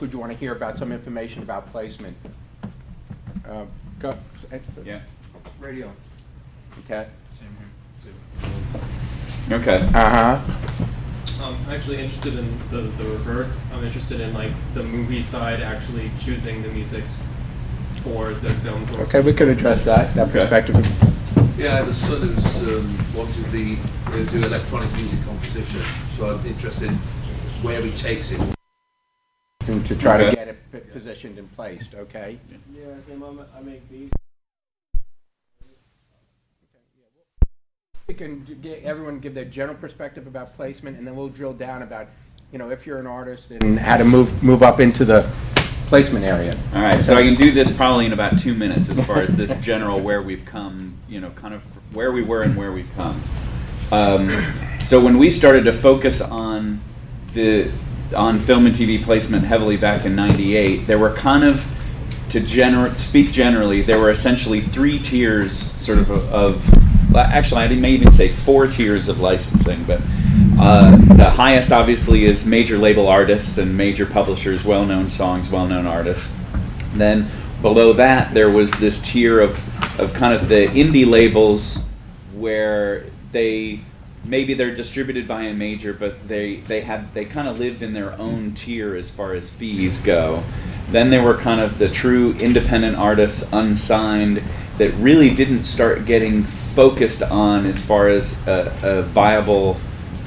would you want to hear about some information about placement? Go. Yeah. Radio. Okay. Same here. Okay. Uh-huh. I'm actually interested in the reverse. I'm interested in like the movie side actually choosing the music for the films. Or Okay, we could address that Okay. perspective. Yeah, it was wanted to do electronic music composition, so I'm interested in where he takes it. To try Okay. to get it positioned and placed, okay? Yeah, same. I make beats. We can get everyone give their general perspective about placement, and then we'll drill down about, if you're an artist and how to move up into the placement area. All right, so I can do this probably in about 2 minutes as far as this general where we've come, kind of where we were and where we've come. So when we started to focus on film and TV placement heavily back in '98, there were kind of, speak generally, there were essentially 3 tiers sort of actually I may even say 4 tiers of licensing, but the highest obviously is major label artists and major publishers, well-known songs, well-known artists. Then below that there was this tier of kind of the indie labels where maybe they're distributed by a major, but they kind of lived in their own tier as far as fees go. Then there were kind of the true independent artists, unsigned, that really didn't start getting focused on as far as a viable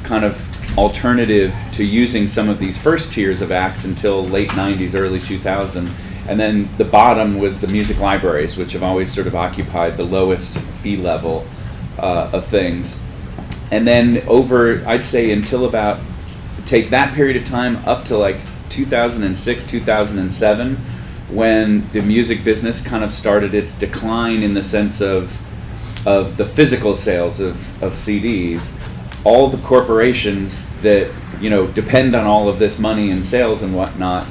kind of alternative to using some of these first tiers of acts until late 90s, early 2000. And then the bottom was the music libraries, which have always sort of occupied the lowest fee level of things. And then I'd say until take that period of time up to like 2006, 2007, when the music business kind of started its decline in the sense of the physical sales of CDs. All the corporations that depend on all of this money and sales and whatnot,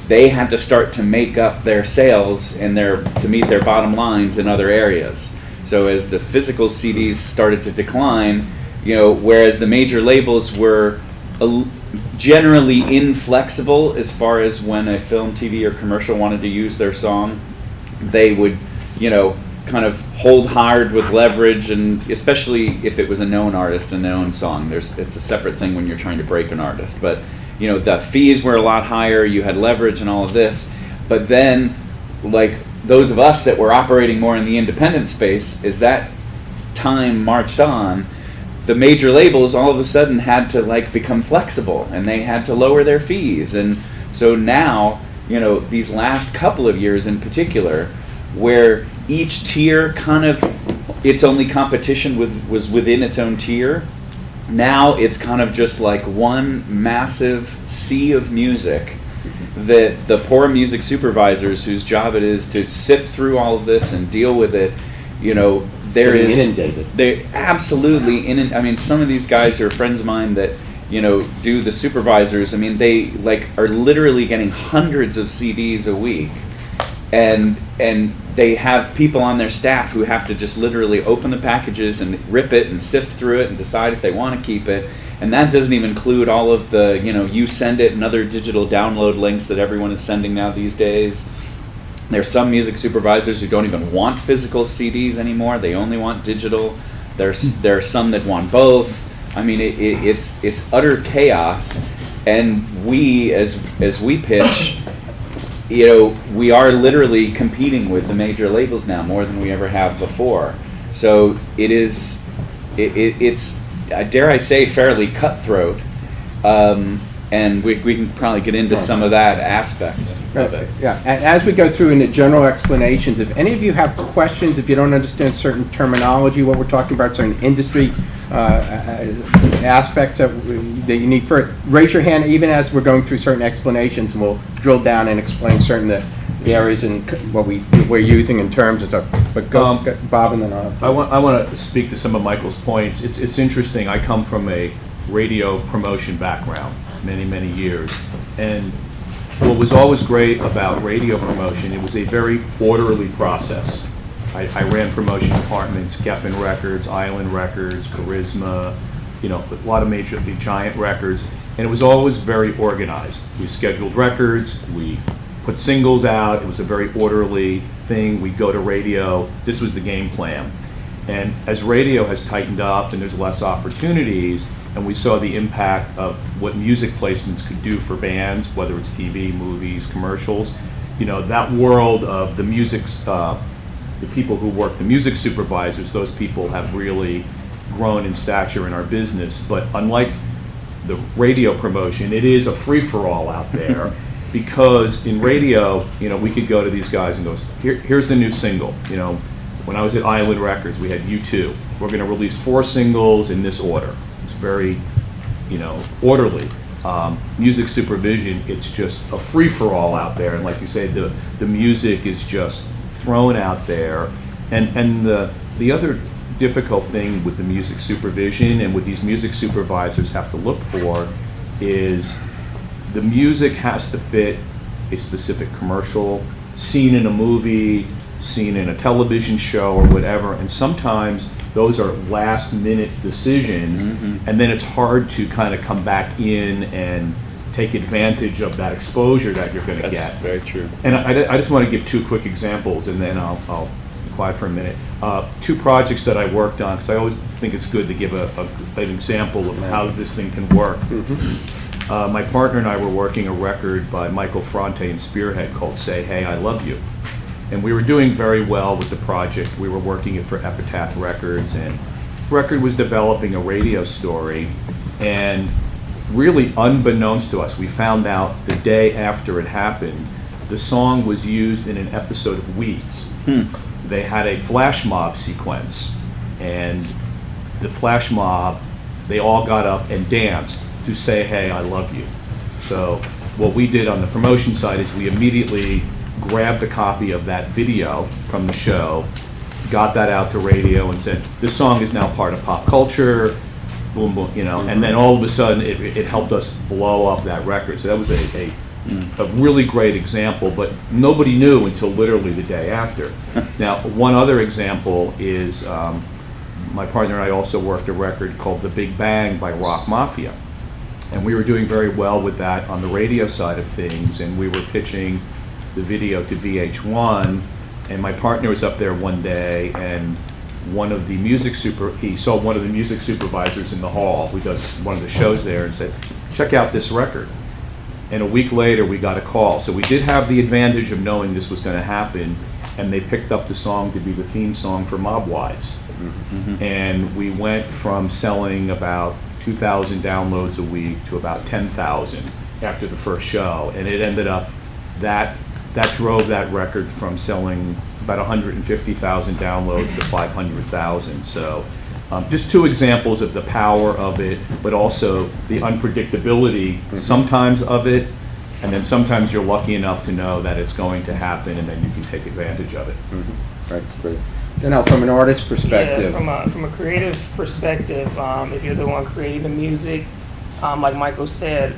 they had to start to make up their sales and to meet their bottom lines in other areas. So as the physical CDs started to decline, whereas the major labels were generally inflexible as far as when a film, TV, or commercial wanted to use their song, they would, kind of hold hard with leverage, and especially if it was a known artist and a known song. It's a separate thing when you're trying to break an artist. But, the fees were a lot higher, you had leverage and all of this. But then, like those of us that were operating more in the independent space, as that time marched on, the major labels all of a sudden had to become flexible, and they had to lower their fees. And so now, these last couple of years in particular, where each tier kind of, its only competition was within its own tier, now it's kind of just like one massive sea of music that the poor music supervisors, whose job it is to sift through all of this and deal with it, Inundated. They absolutely I mean, some of these guys are friends of mine that do the supervisors. I mean, they are literally getting hundreds of CDs a week, and they have people on their staff who have to just literally open the packages and rip it and sift through it and decide if they want to keep it. And that doesn't even include all of the you send it and other digital download links that everyone is sending now these days. There's some music supervisors who don't even want physical CDs anymore. They only want digital. There are some that want both. I mean, it's utter chaos. And we, as we pitch, we are literally competing with the major labels now more than we ever have before. So it's dare I say, fairly cutthroat. And we can probably get into some of that aspect of it. Yeah, and as we go through in the general explanations, if any of you have questions, if you don't understand certain terminology, what we're talking about, certain industry aspects that you need for it, raise your hand even as we're going through certain explanations, and we'll drill down and explain certain the areas and what we're using in terms of stuff. But go, Bob, and then I want to speak to some of Michael's points. It's interesting. I come from a radio promotion background, many years, and what was always great about radio promotion, it was a very orderly process. I ran promotion departments, Geffen Records, Island Records, Charisma, a lot of major, big giant records, And it was always very organized. We scheduled records, we put singles out, it was a very orderly thing. We'd go to radio, this was the game plan. And as radio has tightened up and there's less opportunities, and we saw the impact of what music placements could do for bands, whether it's TV, movies, commercials, that world of the music, the people who work, the music supervisors, those people have really grown in stature in our business. But unlike the radio promotion, it is a free-for-all out there. Because in radio, we could go to these guys and go, here's the new single. When I was at Island Records, we had U2. We're going to release 4 singles in this order. It's very, orderly. Music supervision, it's just a free-for-all out there. And like you say, the music is just thrown out there. And the other difficult thing with the music supervision and what these music supervisors have to look for is the music has to fit a specific commercial, scene in a movie, scene in a television show or whatever, and sometimes those are last minute decisions, and then it's hard to kind of come back in and take advantage of that exposure that you're going to get. That's very true. And I just want to give 2 quick examples, and then I'll be quiet for a minute. 2 projects that I worked on, because I always think it's good to give an example of how this thing can work. My partner and I were working a record by Michael Fronte and Spearhead called Say Hey, I Love You. And we were doing very well with the project. We were working it for Epitaph Records, and the record was developing a radio story. And really unbeknownst to us, we found out the day after it happened, the song was used in an episode of Weeds. They had a flash mob sequence, and the flash mob, they all got up and danced to Say Hey, I Love You. So what we did on the promotion side is we immediately grabbed a copy of that video from the show, got that out to radio and said, this song is now part of pop culture, boom, boom, and then all of a sudden it helped us blow up that record. So that was a really great example, but nobody knew until literally the day after. Now, one other example is my partner and I also worked a record called The Big Bang by Rock Mafia. And we were doing very well with that on the radio side of things, and we were pitching the video to VH1, and my partner was up there one day, and he saw one of the music supervisors in the hall who does one of the shows there and said, check out this record. And a week later we got a call. So we did have the advantage of knowing this was going to happen, and they picked up the song to be the theme song for Mob Wives. And we went from selling about 2,000 downloads a week to about 10,000 after the first show, and it ended up that drove that record from selling about 150,000 downloads to 500,000. So just 2 examples of the power of it, but also the unpredictability sometimes of it, and then sometimes you're lucky enough to know that it's going to happen, and then you can take advantage of it. Right, great. From an artist perspective. Yeah, from a creative perspective, if you're the one creating the music, like Michael said,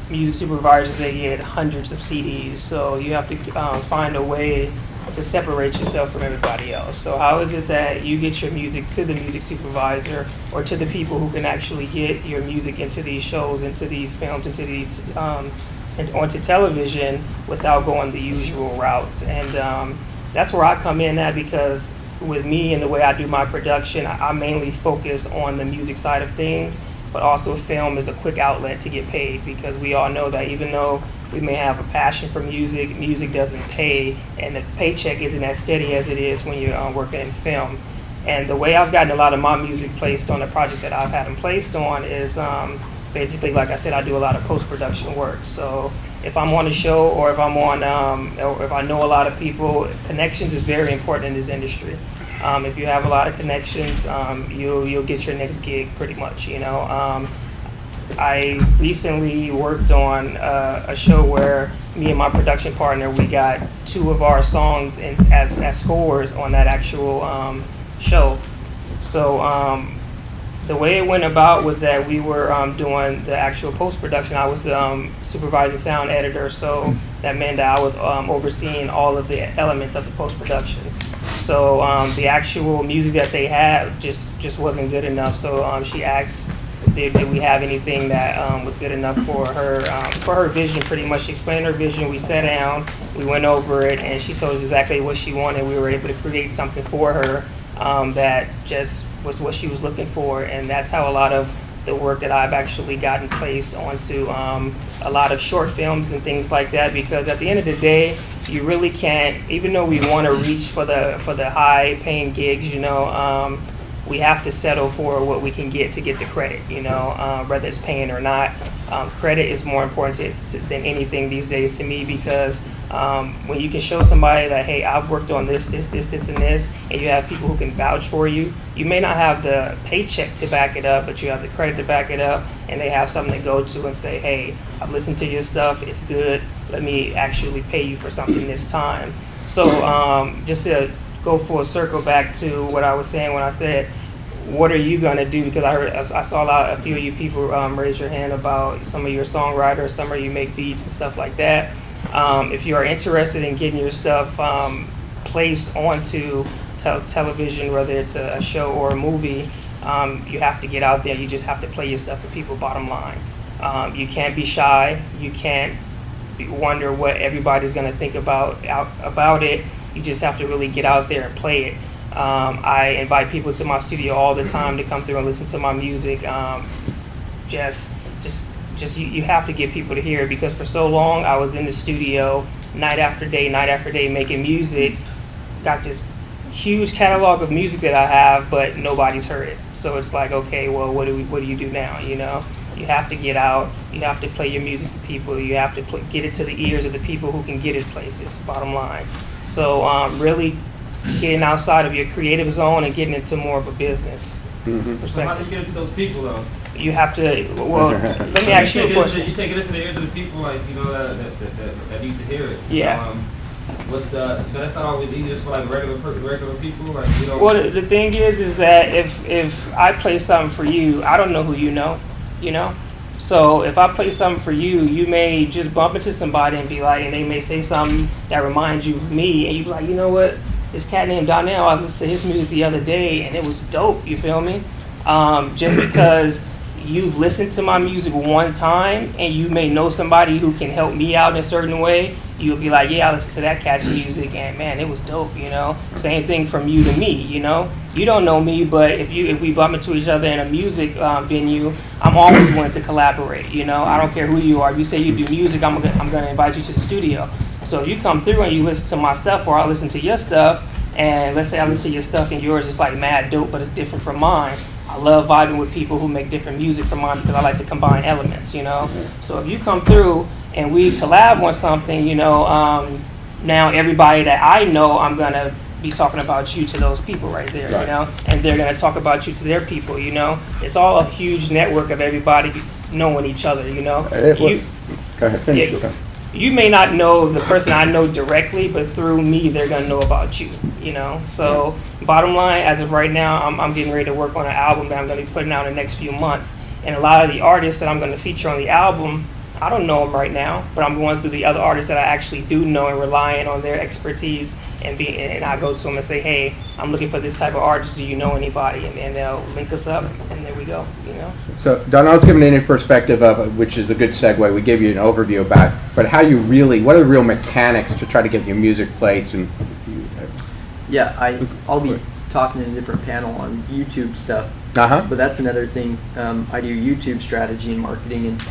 music supervisors, they get hundreds of CDs, so you have to find a way to separate yourself from everybody else. So how is it that you get your music to the music supervisor or to the people who can actually get your music into these shows, into these films, into these and onto television without going the usual routes? And that's where I come in at, because with me and the way I do my production, I mainly focus on the music side of things, but also film is a quick outlet to get paid, because we all know that even though we may have a passion for music, music doesn't pay, and the paycheck isn't as steady as it is when you're working in film. And the way I've gotten a lot of my music placed on the projects that I've had them placed on is basically, like I said, I do a lot of post-production work. So if I'm on a show, or if I'm on, or if I know a lot of people, connections is very important in this industry. If you have a lot of connections, you'll get your next gig pretty much, I recently worked on a show where me and my production partner, we got 2 of our songs as scores on that actual show. So the way it went about was that we were doing the actual post-production. I was the supervising sound editor, so that meant that I was overseeing all of the elements of the post-production. So the actual music that they had just wasn't good enough. So she asked did we have anything that was good enough for her vision. Pretty much, she explained her vision. We sat down, we went over it, and she told us exactly what she wanted. We were able to create something for her that just was what she was looking for, and that's how a lot of the work that I've actually gotten placed onto a lot of short films and things like that, because at the end of the day, you really can't, even though we want to reach for the high paying gigs, we have to settle for what we can get to get the credit, whether it's paying or not. Credit is more important than anything these days to me, because when you can show somebody that, hey, I've worked on this, and this, and you have people who can vouch for you, you may not have the paycheck to back it up, but you have the credit to back it up, and they have something to go to and say, hey, I've listened to your stuff, it's good, let me actually pay you for something this time. So just to go full circle back to what I was saying when I said, what are you going to do? Because I saw a few of you people raise your hand about some of your songwriters, some of you make beats and stuff like that. If you are interested in getting your stuff placed onto television, whether it's a show or a movie, you have to get out there. You just have to play your stuff for people, bottom line. You can't be shy. You can't wonder what everybody's going to think about it. You just have to really get out there and play it. I invite people to my studio all the time to come through and listen to my music. You have to get people to hear it, because for so long I was in the studio night after day making music. Got this huge catalog of music that I have, but nobody's heard it. So it's like, okay, well, what do you do now? You have to get out. You have to play your music for people. You have to get it to the ears of the people who can get it places. Bottom line. So really getting outside of your creative zone and getting into more of a business perspective. So how do you get it to those people though? You have to. Well, let me ask you a question. You take it into the ears of the people, like that need to hear it. Yeah. That's not always easy just for like regular people. Like Well, the thing is that if I play something for you, I don't know who you know. So if I play something for you, you may just bump into somebody and be like, and they may say something that reminds you of me, and you be like, you know what? This cat named Donnell, I listened to his music the other day, and it was dope. You feel me? Just because you've listened to my music one time, and you may know somebody who can help me out in a certain way, you'll be like, yeah, I listened to that cat's music, and man, it was dope. Same thing from you to me. You don't know me, but if we bump into each other in a music venue, I'm always willing to collaborate. I don't care who you are. If you say you do music, I'm gonna invite you to the studio. So if you come through and you listen to my stuff, or I listen to your stuff, and let's say I listen to your stuff and yours is like mad dope, but it's different from mine. I love vibing with people who make different music from mine, because I like to combine elements. So if you come through and we collab on something, now everybody that I know, I'm gonna be talking about you to those people right there, Right. And they're gonna talk about you to their people, It's all a huge network of everybody knowing each other, Go ahead, finish. Yeah. You may not know the person I know directly, but through me, they're gonna know about you. So bottom line, as of right now, I'm getting ready to work on an album that I'm gonna be putting out in the next few months. And a lot of the artists that I'm gonna feature on the album, I don't know them right now, but I'm going through the other artists that I actually do know and relying on their expertise. And I go to them and say, hey, I'm looking for this type of artist. Do you know anybody? And they'll link us up, and there we go. So Donnell's given an perspective of, which is a good segue. We gave you an overview about, but how you really, what are the real mechanics to try to get your music placed? And Yeah, I'll be talking in a different panel on YouTube stuff, uh-huh. but that's another thing. I do YouTube strategy and marketing, and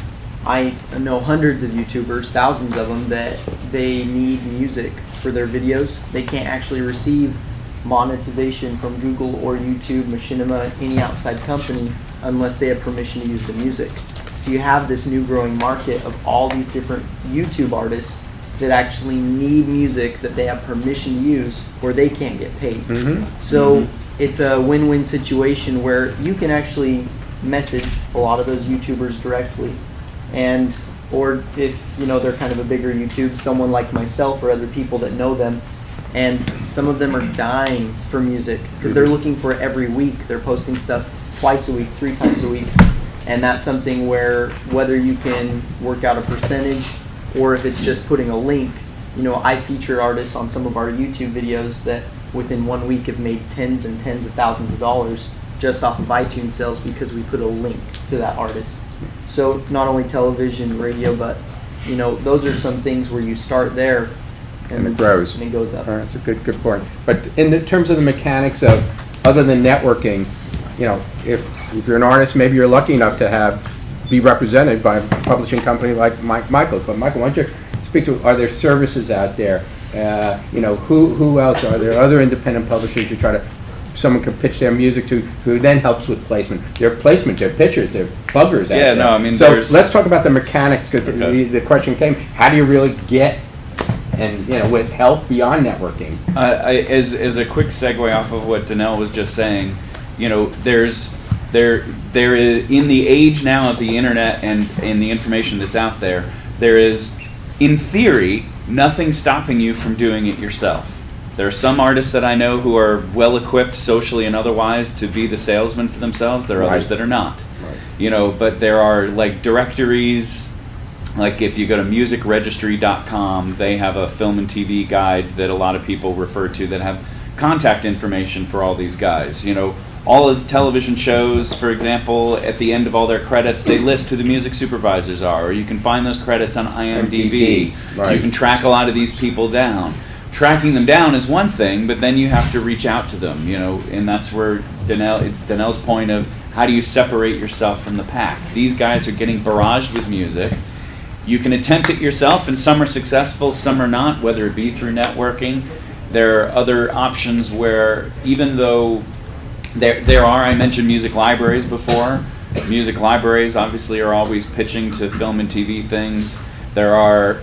I know hundreds of YouTubers, thousands of them, that they need music for their videos. They can't actually receive monetization from Google or YouTube, Machinima, any outside company, unless they have permission to use the music. So you have this new growing market of all these different YouTube artists that actually need music that they have permission to use where they can't get paid. Mm-hmm. So it's a win-win situation where you can actually message a lot of those YouTubers directly, and or if they're kind of a bigger YouTube, someone like myself or other people that know them, and some of them are dying for music because they're looking for it every week. They're posting stuff twice a week, 3 times a week, and that's something where whether you can work out a percentage or if it's just putting a link. I feature artists on some of our YouTube videos that within 1 week have made tens and tens of thousands of dollars just off of iTunes sales because we put a link to that artist. So not only television, radio, but those are some things where you start there And it grows. and it goes up. That's a good point. But in the terms of the mechanics of, other than networking, if you're an artist, maybe you're lucky enough to be represented by a publishing company like Michael's. But Michael, why don't you speak to, are there services out there? Who else? Are there other independent publishers you try to, someone can pitch their music to, who then helps with placement? Their placement, their pitchers, their pluggers out there. Yeah, no, I mean, so there's- let's talk about the mechanics, because Okay. the question came, how do you really get, and with help beyond networking? As a quick segue off of what Danelle was just saying, there is, in the age now of the internet and the information that's out there is, in theory, nothing stopping you from doing it yourself. There are some artists that I know who are well equipped socially and otherwise to be the salesman for themselves. There are others that are not. Right. But there are like directories. Like if you go to musicregistry.com, they have a film and TV guide that a lot of people refer to that have contact information for all these guys. All of the television shows, for example, at the end of all their credits, they list who the music supervisors are, or you can find those credits on IMDb. Right. You can track a lot of these people down. Tracking them down is one thing, but then you have to reach out to them, and that's where Danelle's point of how do you separate yourself from the pack. These guys are getting barraged with music. You can attempt it yourself, and some are successful, some are not, whether it be through networking. There are other options where, even though there are, I mentioned music libraries before. Music libraries obviously are always pitching to film and TV things. There are,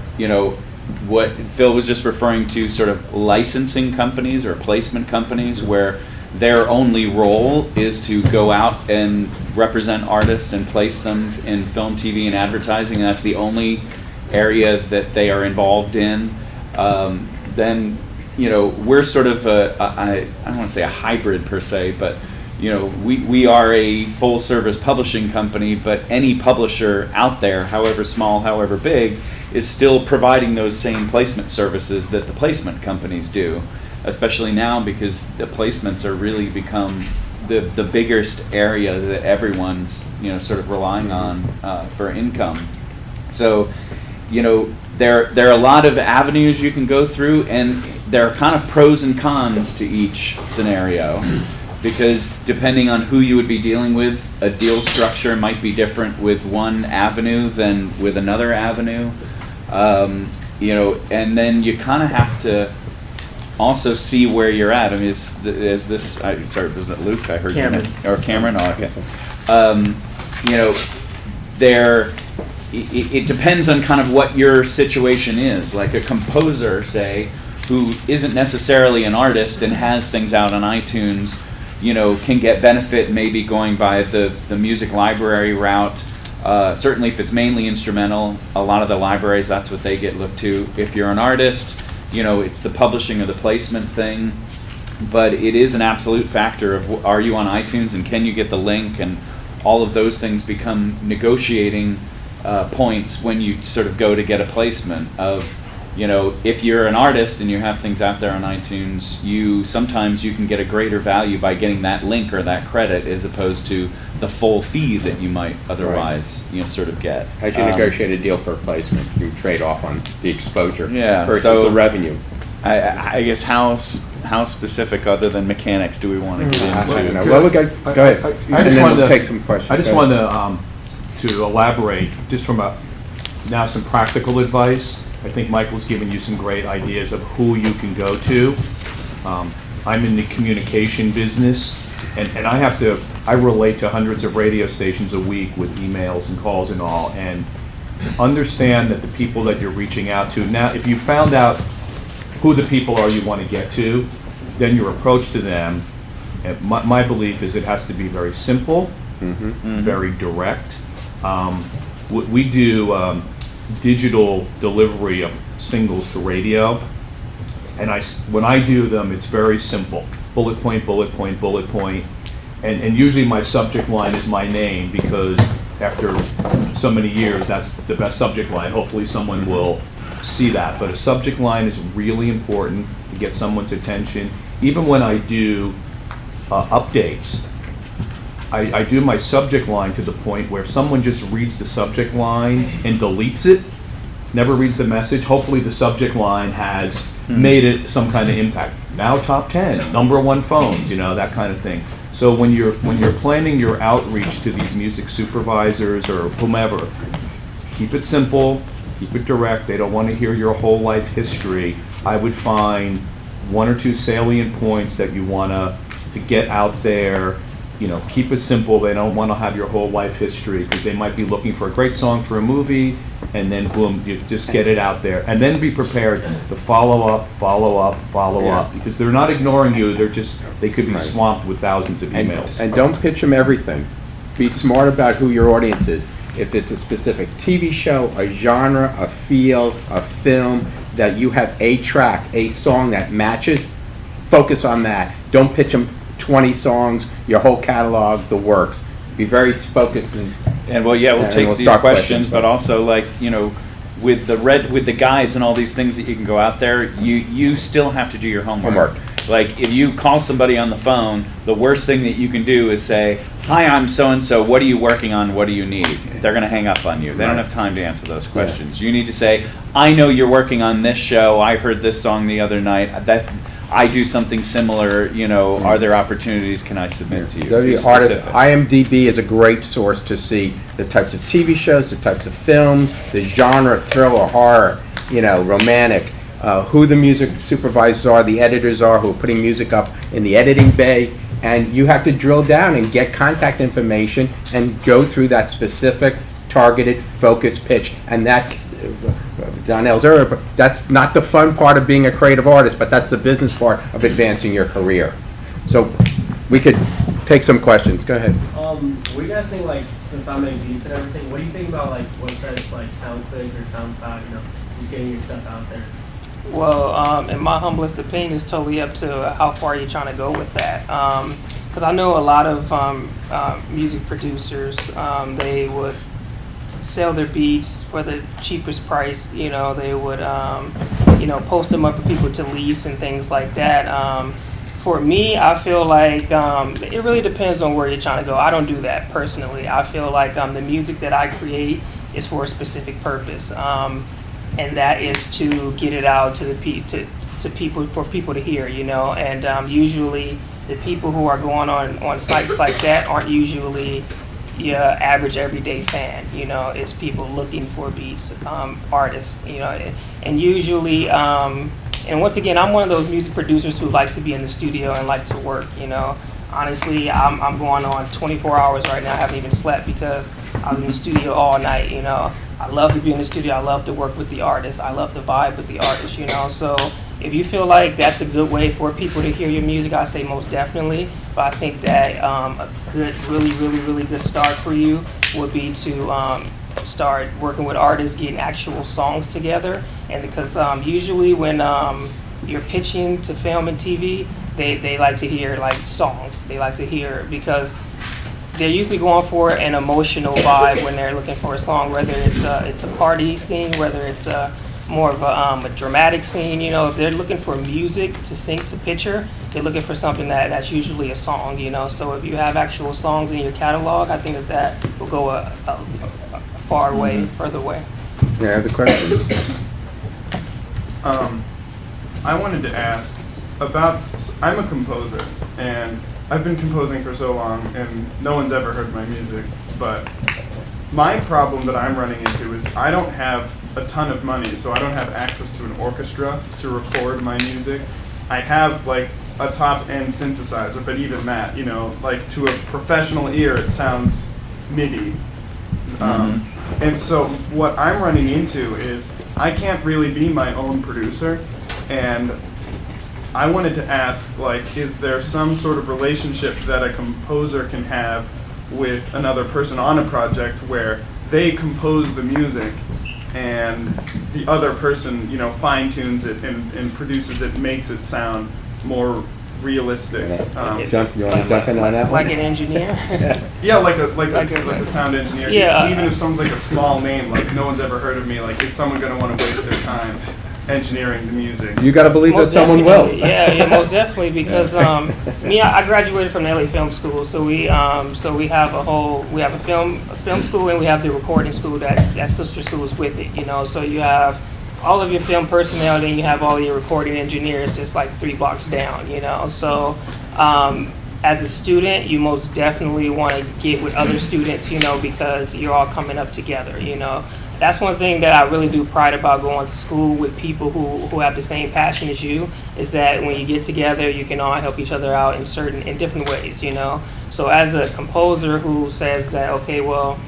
what Phil was just referring to, sort of licensing companies or placement companies where their only role is to go out and represent artists and place them in film, TV, and advertising. And that's the only area that they are involved in. Then, we're sort of I don't want to say a hybrid per se, but we are a full service publishing company, but any publisher out there, however small, however big, is still providing those same placement services that the placement companies do, especially now because the placements are really become the biggest area that everyone's sort of relying on for income. So there are a lot of avenues you can go through, and there are kind of pros and cons to each scenario, because depending on who you would be dealing with, a deal structure might be different with one avenue than with another avenue. And then you kind of have to also see where you're at. I mean, is this? Sorry, was it Luke? I heard Cameron. Or Cameron? Oh, okay. It depends on kind of what your situation is. Like a composer, say, who isn't necessarily an artist and has things out on iTunes, can get benefit maybe going by the music library route. Certainly if it's mainly instrumental, a lot of the libraries, that's what they get looked to. If you're an artist, it's the publishing or the placement thing. But it is an absolute factor of, are you on iTunes and can you get the link, and all of those things become negotiating points when you sort of go to get a placement of, if you're an artist and you have things out there on iTunes, sometimes you can get a greater value by getting that link or that credit as opposed to the full fee that you might otherwise, sort of get. As you negotiate a deal for a placement, you trade off on the exposure Yeah, versus so- the revenue. I guess how specific, other than mechanics, do we want to get into? I don't know. Well, go ahead. I And just then wanted we'll to- take some questions. I just Go ahead. wanted to elaborate, just from now some practical advice. I think Michael's given you some great ideas of who you can go to. I'm in the communication business, and I relate to hundreds of radio stations a week with emails and calls and all, and understand that the people that you're reaching out to, now if you found out who the people are you want to get to, then your approach to them, and my belief is it has to be very simple, very direct. We do digital delivery of singles to radio, and when I do them, it's very simple. Bullet point, bullet point, bullet point. And usually my subject line is my name, because after so many years, that's the best subject line. Hopefully someone will see that. But a subject line is really important to get someone's attention. Even when I do updates, I do my subject line to the point where if someone just reads the subject line and deletes it, never reads the message, hopefully the subject line has made it some kind of impact. Now top 10, #1 phones, that kind of thing. So when you're planning your outreach to these music supervisors or whomever, keep it simple, keep it direct. They don't want to hear your whole life history. I would find 1 or 2 salient points that you want to get out there. Keep it simple. They don't want to have your whole life history because they might be looking for a great song for a movie, and then boom, you just get it out there. And then be prepared to follow up, because they're not ignoring you. They could be Right. swamped with thousands of emails. And don't pitch them everything. Be smart about who your audience is. If it's a specific TV show, a genre, a field, a film, that you have a track, a song that matches, focus on that. Don't pitch them 20 songs, your whole catalog, the works. Be very focused and And we'll And take we'll these start questions, questions, but but- also with the guides and all these things that you can go out there, you still have to do your homework. Like if you call somebody on the phone, the worst thing that you can do is say, "Hi, I'm so and so. What are you working on? What do you need?" They're going to hang up on you. They don't have time to answer those questions. You need to say, "I know you're working on this show. I heard this song the other night. That I do something similar. Are there opportunities? Can I submit to you?" Go to Be the artist. specific. IMDb is a great source to see the types of TV shows, the types of films, the genre, thriller, horror, romantic, who the music supervisors are, the editors are, who are putting music up in the editing bay. And you have to drill down and get contact information and go through that specific, targeted, focused pitch. And that's Donnell's earlier, but that's not the fun part of being a creative artist, but that's the business part of advancing your career. So we could take some questions. Go ahead. What do you guys think, since I'm making beats and everything, what do you think about, websites like SoundClick or SoundCloud, just getting your stuff out there? Well, in my humblest opinion, it's totally up to how far you're trying to go with that. Because I know a lot of music producers, they would sell their beats for the cheapest price. They would, post them up for people to lease and things like that. For me, I feel like it really depends on where you're trying to go. I don't do that personally. I feel like the music that I create is for a specific purpose. And that is to get it out to to people, for people to hear, and usually the people who are going on sites like that aren't usually your average everyday fan. It's people looking for beats, artists, and usually, and once again, I'm one of those music producers who like to be in the studio and like to work. Honestly, I'm going on 24 hours right now. I haven't even slept because I was in the studio all night. I love to be in the studio. I love to work with the artists. I love to vibe with the artists. So if you feel like that's a good way for people to hear your music, I say most definitely. But I think that a good, really, really, really good start for you would be to start working with artists, getting actual songs together. And because usually when you're pitching to film and TV, they like to hear songs. They like to hear, because they're usually going for an emotional vibe when they're looking for a song, whether it's a party scene, whether it's more of a dramatic scene. If they're looking for music to sync to picture, they're looking for something that's usually a song. So if you have actual songs in your catalog, I think that will go a far way, further way. Yeah, other questions? I wanted to ask about, I'm a composer, and I've been composing for so long, and no one's ever heard my music, but my problem that I'm running into is I don't have a ton of money, so I don't have access to an orchestra to record my music. I have a top-end synthesizer, but even that, to a professional ear, it sounds MIDI. And so what I'm running into is I can't really be my own producer, and I wanted to ask, is there some sort of relationship that a composer can have with another person on a project where they compose the music and the other person, fine-tunes it and produces it, makes it sound more realistic? John, you want to jump in on that one? Like an engineer? Yeah, like a sound engineer. Yeah. Even if someone's a small name, no one's ever heard of me, is someone going to want to waste their time? engineering the music. You gotta believe that Most someone will. definitely. Yeah, most definitely, because me, I graduated from the LA Film School, so we have a film school, and we have the recording school that sister schools with it, you know. So you have all of your film personnel, then you have all your recording engineers just like 3 blocks down, you know. So as a student, you most definitely want to get with other students, you know, because you're all coming up together, you know. That's one thing that I really do pride about going to school with people who have the same passion as you, is that when you get together, you can all help each other out in different ways, you know. So as a composer who says that, okay, well,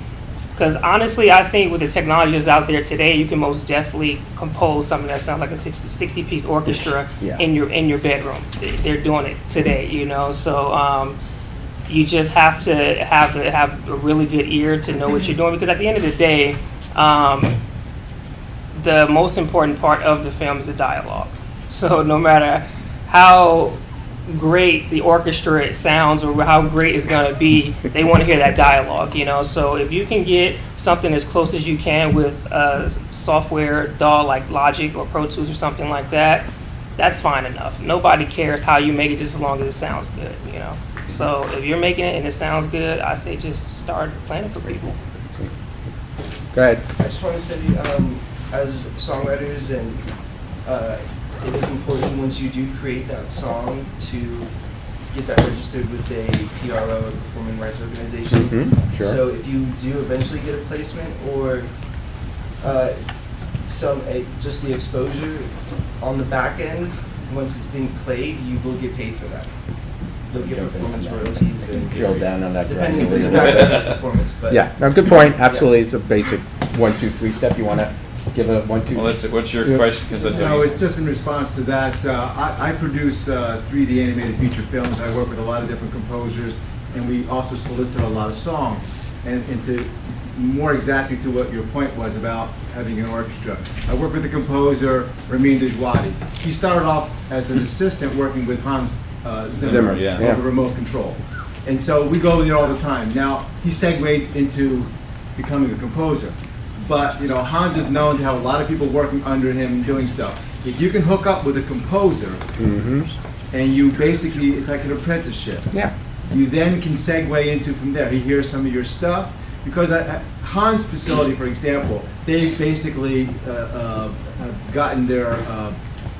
because honestly, I think with the technology that's out there today, you can most definitely compose something that sounds like a 60-piece orchestra in your bedroom. They're doing it today, you know. So you just have to have a really good ear to know what you're doing, because at the end of the day, the most important part of the film is the dialogue. So no matter how great the orchestra sounds or how great it's going to be, they want to hear that dialogue, you know. So if you can get something as close as you can with a software DAW like Logic or Pro Tools or something like that, that's fine enough. Nobody cares how you make it, just as long as it sounds good, you know. So if you're making it and it sounds good, I say just start playing it for people. Go ahead. I just want to say, as songwriters, and it is important once you do create that song to get that registered with a PRO, a performing rights organization. Mm-hmm, sure. So if you do eventually get a placement or just the exposure on the back end, once it's being played, you will get paid for that. You'll get performance royalties and Drill down on that. depending if it's a background performance. But Yeah, no, good point. Absolutely, it's a basic 1, 2, 3 step. You want to give a 1, 2. Well, what's your question? Because that's No, it's just in response to that. I produce 3D animated feature films. I work with a lot of different composers, and we also solicit a lot of songs. And to more exactly to what your point was about having an orchestra, I work with the composer Ramin Djawadi. He started off as an assistant working with Hans Zimmer over remote control. And so we go there all the time. Now, he segued into becoming a composer. But, you know, Hans is known to have a lot of people working under him doing stuff. If you can hook up with a composer, and you basically, it's like an apprenticeship. Yeah. You then can segue into from there. He hears some of your stuff. Because at Hans' facility, for example, they basically have gotten their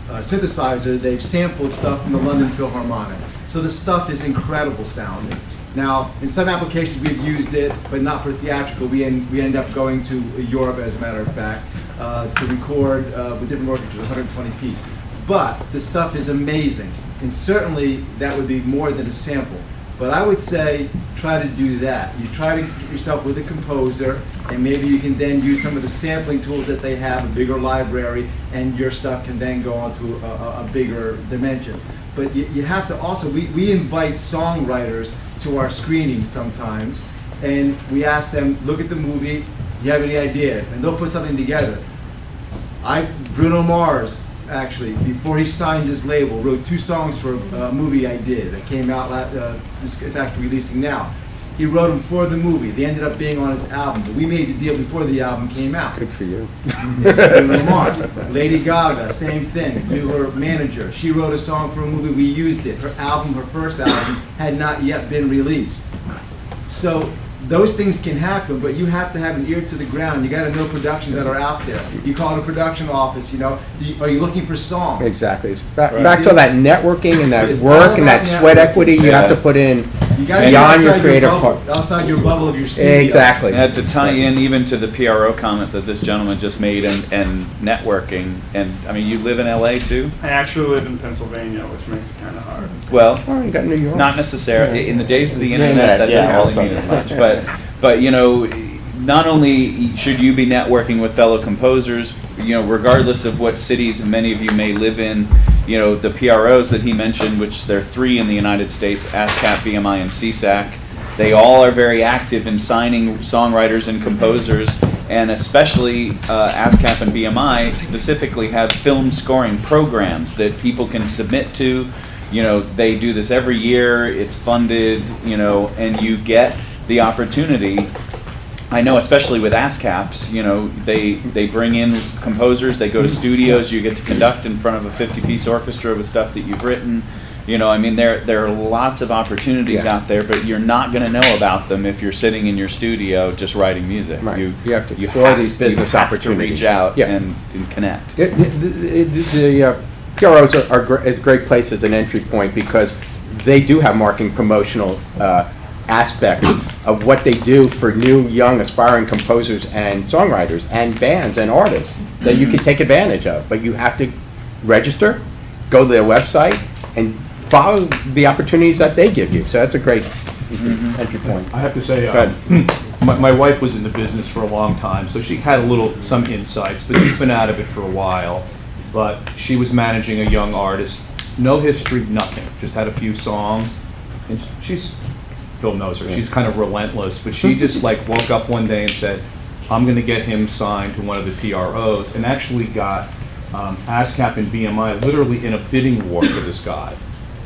synthesizer, they've sampled stuff from the London Philharmonic. So the stuff is incredible sounding. Now, in some applications we've used it, but not for theatrical. We end up going to Europe, as a matter of fact, to record with different orchestras, 120 piece. But the stuff is amazing, and certainly that would be more than a sample. But I would say try to do that. You try to get yourself with a composer, and maybe you can then use some of the sampling tools that they have, a bigger library, and your stuff can then go on to a bigger dimension. But you have to also, we invite songwriters to our screenings sometimes, and we ask them, look at the movie, do you have any ideas? And they'll put something together. Bruno Mars, actually, before he signed his label, wrote 2 songs for a movie I did that came out, it's actually releasing now. He wrote them for the movie. They ended up being on his album, but we made the deal before the album came out. Good for you. Bruno Mars. Lady Gaga, same thing. Knew her manager. She wrote a song for a movie, we used it. Her album, her first album, had not yet been released. So those things can happen, but you have to have an ear to the ground. You got to know productions that are out there. You call it a production office, you know. Are you looking for songs? Exactly. It's back to that networking and that It's work all and that about sweat networking. equity you have to put in You got to be beyond your outside creative bubble, part. outside your bubble of your studio. Exactly. And to tie in even to the PRO comment that this gentleman just made and networking, and I mean, you live in LA too? I actually live in Pennsylvania, which makes it kind of hard. Well, Oh, you got New York. not necessarily. In the days of the Yeah, internet, that yeah, doesn't really mean as much. But you know, not only should you be networking with fellow composers, you know, regardless of what cities many of you may live in, you know, the PROs that he mentioned, which there are 3 in the United States, ASCAP, BMI, and CSAC, they all are very active in signing songwriters and composers, and especially ASCAP and BMI specifically have film scoring programs that people can submit to. You know, they do this every year, it's funded, you know, and you get the opportunity I know, especially with ASCAPs, you know, they bring in composers, they go to studios, you get to conduct in front of a 50-piece orchestra with stuff that you've written. You know, I mean, there are lots of opportunities Yeah. out there, but you're not going to know about them if you're sitting in your studio just writing music. Right. You have to explore these business you have opportunities. to reach out Yeah. and connect. The PROs are a great place as an entry point because they do have marketing promotional aspects of what they do for new, young, aspiring composers and songwriters and bands and artists that you can take advantage of. But you have to register, go to their website, and follow the opportunities that they give you. So that's a great entry point. I have to say, Go ahead. my wife was in the business for a long time, so she had some insights, but she's been out of it for a while. But she was managing a young artist, no history, nothing, just had a few songs, and Bill knows her, she's kind of relentless, but she just like woke up one day and said, I'm gonna get him signed to one of the PROs, and actually got ASCAP and BMI literally in a bidding war for this guy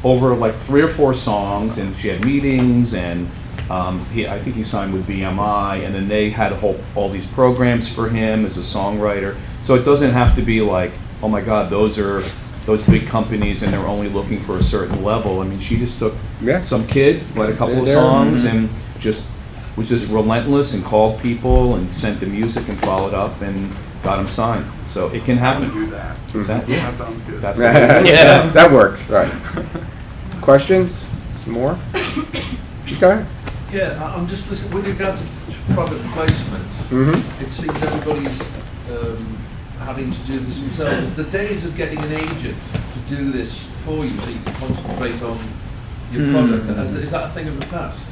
over like 3 or 4 songs, and she had meetings, and I think he signed with BMI, and then they had all these programs for him as a songwriter. So it doesn't have to be like, oh my God, those big companies and they're only looking for a certain level. I mean, she just took some kid, wrote a couple of songs, and was just relentless and called people and sent the music and followed up and got him signed. So it can happen. Do that. Is that? Yeah. That sounds good. That's the way to do it. Yeah, that works, right. Questions? Some more? Okay. Yeah, I'm just listening, with regard to product placement, it seems everybody's having to do this themselves. The days of getting an agent to do this for you so you can concentrate on your product, is that a thing of the past?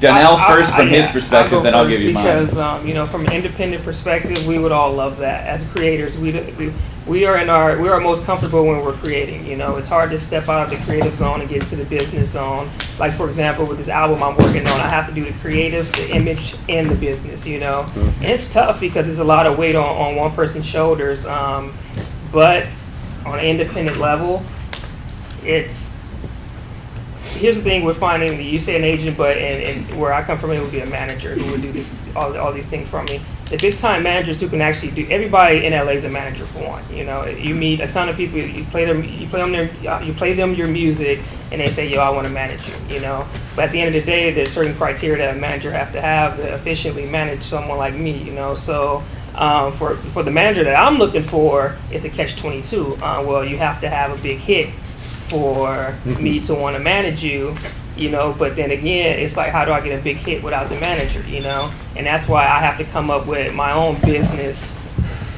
Donnell first from his perspective, then I'll give you mine. Because you know, from an independent perspective, we would all love that. As creators, we are most comfortable when we're creating. You know, it's hard to step out of the creative zone and get into the business zone. Like for example, with this album I'm working on, I have to do the creative, the image, and the business. You know, and it's tough because there's a lot of weight on one person's shoulders. But on an independent level, here's the thing we're finding. You say an agent, but and where I come from, it would be a manager who would do this, all these things for me. The big time managers who can actually do. Everybody in LA is a manager for one. You know, you meet a ton of people. You play them your music, and they say, "Yo, I want to manage you." You know, but at the end of the day, there's certain criteria that a manager have to efficiently manage someone like me. You know, so. For the manager that I'm looking for, it's a catch-22. Well, you have to have a big hit for me to want to manage you, you know, but then again, it's like, how do I get a big hit without the manager, you know? And that's why I have to come up with my own business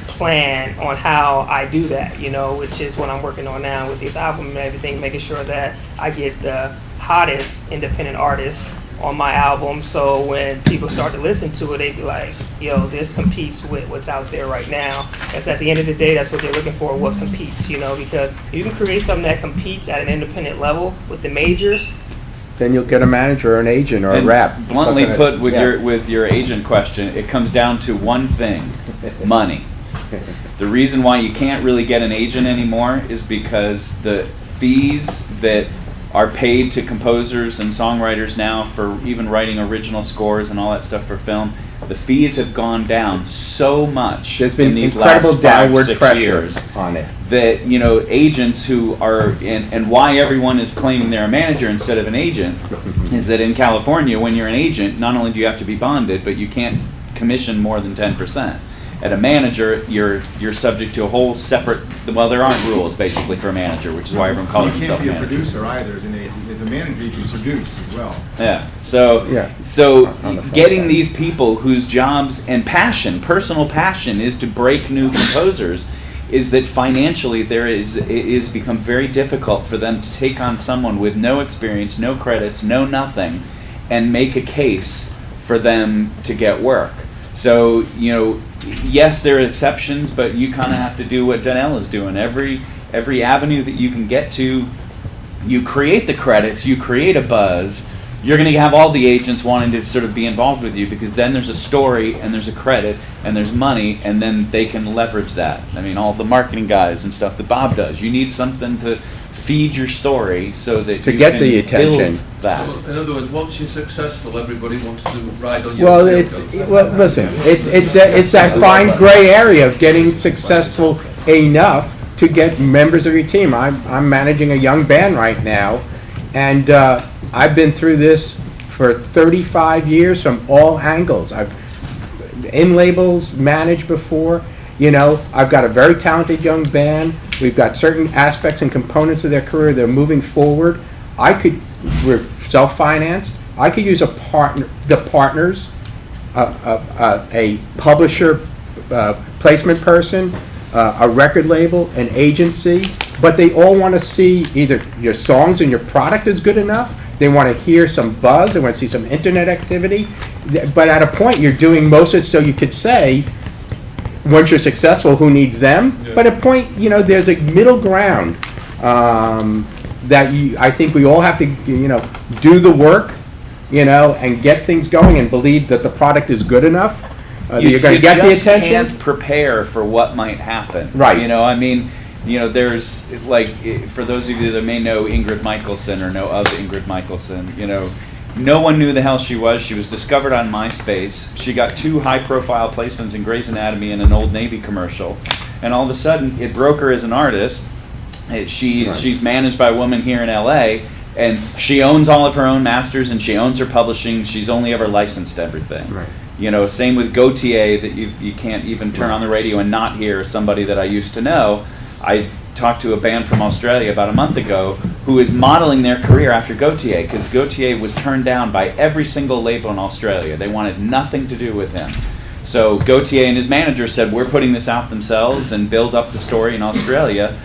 plan on how I do that, you know, which is what I'm working on now with this album and everything, making sure that I get the hottest independent artists on my album, so when people start to listen to it, they be like, yo, this competes with what's out there right now. That's at the end of the day, that's what they're looking for, what competes, you know, because you can create something that competes at an independent level with the majors. Then you'll get a manager or an agent or a rep. Bluntly put, with your agent question, it comes down to one thing: money. The reason why you can't really get an agent anymore is because the fees that are paid to composers and songwriters now for even writing original scores and all that stuff for film, the fees have gone down so much. There's been in these incredible last downward 5-6 pressure years on it. That, you know, agents who are, and why everyone is claiming they're a manager instead of an agent, is that in California, when you're an agent, not only do you have to be bonded, but you can't commission more than 10%. At a manager, you're subject to a whole separate. Well, there aren't rules basically for a manager, which is why everyone calls himself a manager. You can't be a producer either as an agent. As a manager, you can produce as well. Yeah. So getting these people whose jobs and passion, personal passion, is to break new composers, is that financially it is become very difficult for them to take on someone with no experience, no credits, no nothing, and make a case for them to get work. So, you know, yes, there are exceptions, but you kind of have to do what Donnell is doing. Every avenue that you can get to, you create the credits, you create a buzz, you're going to have all the agents wanting to sort of be involved with you, because then there's a story and there's a credit and there's money, and then they can leverage that. I mean, all the marketing guys and stuff that Bob does. You need something to feed your story so that To you get can the attention. build that. So, in other words, once you're successful, everybody wants to ride on your Well, coattails. listen, it's that fine gray area of getting successful enough to get members of your team. I'm managing a young band right now, and I've been through this for 35 years from all angles. I've in labels managed before. You know, I've got a very talented young band. We've got certain aspects and components of their career that are moving forward. We're self-financed. I could use the partners, a publisher, placement person, a record label, an agency, but they all want to see either your songs and your product is good enough. They want to hear some buzz. They want to see some internet activity. But at a point, you're doing most of it so you could say, once you're successful, who needs them? Yeah. But at a point, you know, there's a middle ground that I think we all have to, you know, do the work, you know, and get things going and believe that the product is good enough. You're going to get the just attention. can't prepare for what might happen. Right. You know, I mean, you know, there's like, for those of you that may know Ingrid Michaelson or know of Ingrid Michaelson, you know, no one knew the hell she was. She was discovered on MySpace. She got 2 high-profile placements in Grey's Anatomy and an Old Navy commercial, and all of a sudden, it broke her as an artist. She's managed by a woman here in LA, and she owns all of her own masters, and she owns her publishing. She's only ever licensed everything. Right. You know, same with Gautier, that you can't even turn on the radio and not hear somebody that I used to know. I talked to a band from Australia about a month ago who is modeling their career after Gautier, because Gautier was turned down by every single label in Australia. They wanted nothing to do with him. So Gautier and his manager said, we're putting this out themselves and build up the story in Australia.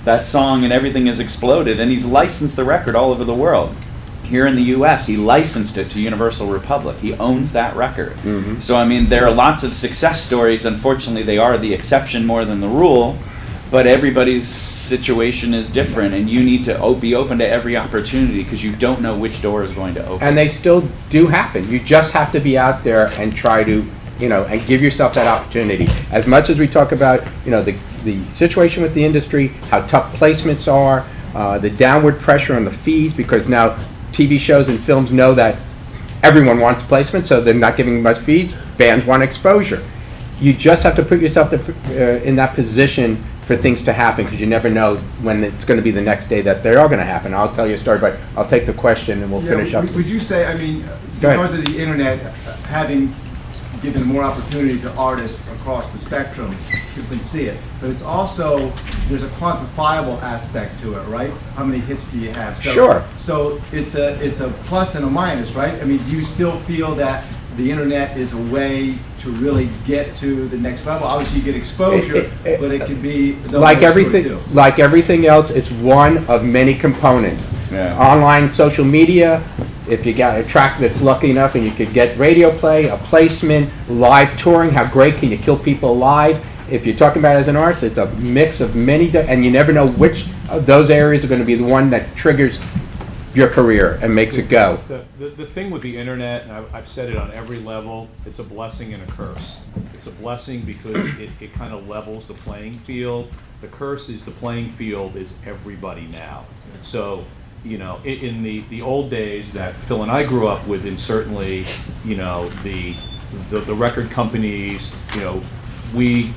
That song and everything has exploded, and he's licensed the record all over the world. Here in the US, he licensed it to Universal Republic. He owns that record. Mm-hmm. So, I mean, there are lots of success stories. Unfortunately, they are the exception more than the rule. But everybody's situation is different, and you need to be open to every opportunity, because you don't know which door is going to open. And they still do happen. You just have to be out there and try to, you know, and give yourself that opportunity. As much as we talk about, you know, the situation with the industry, how tough placements are, the downward pressure on the fees, because now TV shows and films know that everyone wants placement, so they're not giving much fees. Bands want exposure. You just have to put yourself in that position for things to happen, because you never know when it's going to be the next day that they are going to happen. I'll tell you a story, but I'll take the question and we'll finish up. Would you say, I mean, Go ahead. because of the internet having given more opportunity to artists across the spectrum, you can see it, but it's also, there's a quantifiable aspect to it, right? How many hits do you have? So, Sure. So it's a plus and a minus, right? I mean, do you still feel that the internet is a way to really get to the next level? Obviously, you get exposure, but it could be the Like other story, everything, too. like everything else, it's one of many components. Yeah. Online social media, if you got a track that's lucky enough and you could get radio play, a placement, live touring, how great can you kill people live? If you're talking about it as an artist, it's a mix of many, and you never know which of those areas are going to be the one that triggers your career and makes it go. The thing with the internet, and I've said it on every level, it's a blessing and a curse. It's a blessing because it kind of levels the playing field. The curse is the playing field is everybody now. So, you know, in the old days that Phil and I grew up with, and certainly, you know, the record companies, you know, we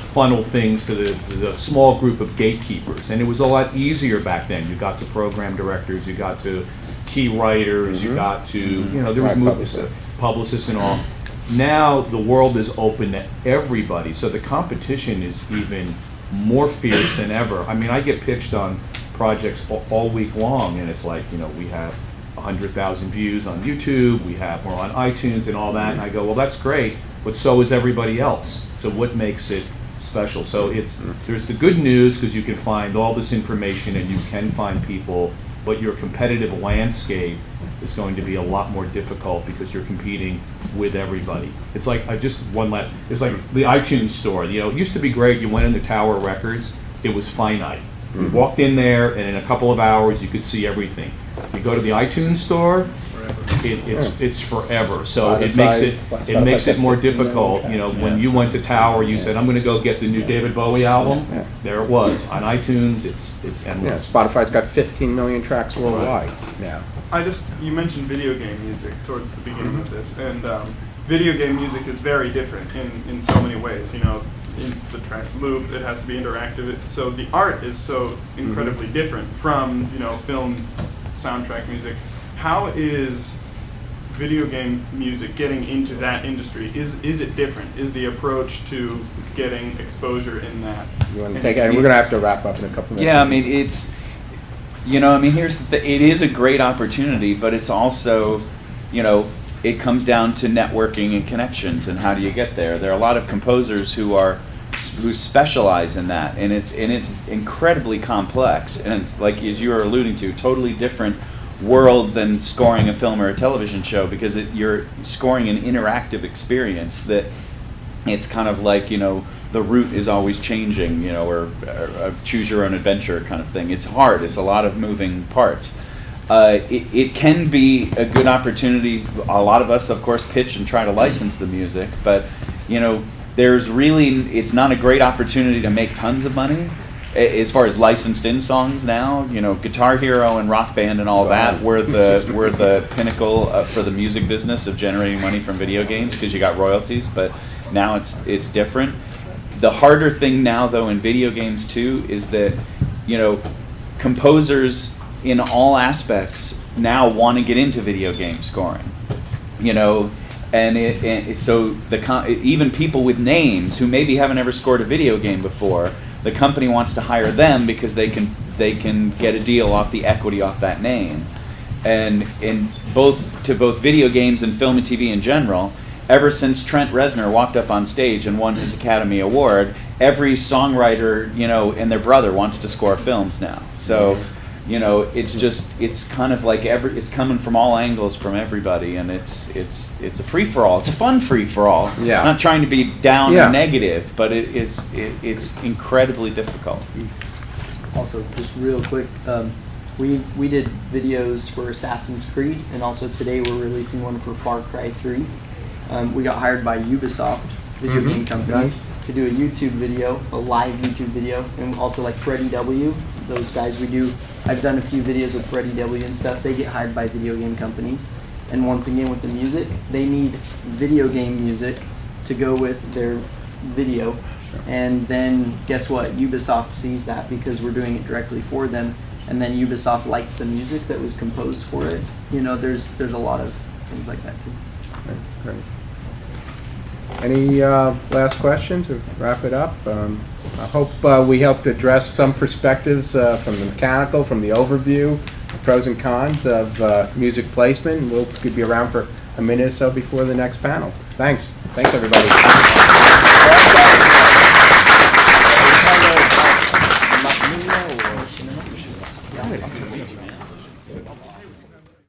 funnel things to the small group of gatekeepers, and it was a lot easier back then. You got to program directors, you got to key writers, you got to, you know, there was publicists and all. Now the world is open to everybody, so the competition is even more fierce than ever. I mean, I get pitched on projects all week long, and it's like, you know, we have 100,000 views on YouTube, we're on iTunes and all that, and I go, well, that's great, but so is everybody else. So what makes it special? So there's the good news, because you can find all this information and you can find people, but your competitive landscape is going to be a lot more difficult because you're competing with everybody. It's like, it's like the iTunes store. You know, it used to be great. You went into Tower Records, it was finite. You walked in there, and in a couple of hours, you could see everything. You go to the iTunes store, it's forever. So it makes it more difficult. You know, when you went to Tower, you said, I'm going to go get the new David Bowie album. Yeah. There it was on iTunes. It's Yeah, endless. Spotify's got 15 million tracks worldwide now. You mentioned video game music towards the beginning of this, and video game music is very different in so many ways. You know, in the tracks loop, it has to be interactive. So the art is so incredibly different from, you know, film soundtrack music. How is video game music getting into that industry? Is it different? Is the approach to getting exposure in that? You want to take it? And we're going to have to wrap up in a couple minutes. Yeah, I mean, it's, you know, I mean, here's the it is a great opportunity, but it's also, you know, it comes down to networking and connections and how do you get there. There are a lot of composers who specialize in that, and it's incredibly complex, and like as you were alluding to, totally different world than scoring a film or a television show, because you're scoring an interactive experience that it's kind of like, you know, the route is always changing, you know, or a choose your own adventure kind of thing. It's hard. It's a lot of moving parts. It can be a good opportunity. A lot of us, of course, pitch and try to license the music, but, you know, it's not a great opportunity to make tons of money as far as licensed in songs now. You know, Guitar Hero and Rock Band and all that were the pinnacle for the music business of generating money from video games, because you got royalties, but now it's different. The harder thing now, though, in video games too, is that, you know, composers in all aspects now want to get into video game scoring, you know, and even people with names who maybe haven't ever scored a video game before, the company wants to hire them because they can get a deal off the equity off that name, and both video games and film and TV in general. Ever since Trent Reznor walked up on stage and won his Academy Award, every songwriter, you know, and their brother wants to score films now. So, you know, it's kind of like it's coming from all angles from everybody, and it's a free for all. It's a fun free for all. Yeah. I'm not trying to be down and negative, but it's incredibly difficult. Also, just real quick, we did videos for Assassin's Creed, and also today we're releasing one for Far Cry 3. We got hired by Ubisoft, video game company, to do a YouTube video, a live YouTube video, and also like Freddie W. Those guys I've done a few videos with Freddie W. and stuff. They get hired by video game companies, and once again with the music, they need video game music to go with their video. And then guess what? Ubisoft sees that because we're doing it directly for them, and then Ubisoft likes the music that was composed for it. You know, there's a lot of things like that too. Great. Any last questions to wrap it up? I hope we helped address some perspectives from the mechanical, from the overview, the pros and cons of music placement. We'll be around for a minute or so before the next panel. Thanks. Thanks, everybody.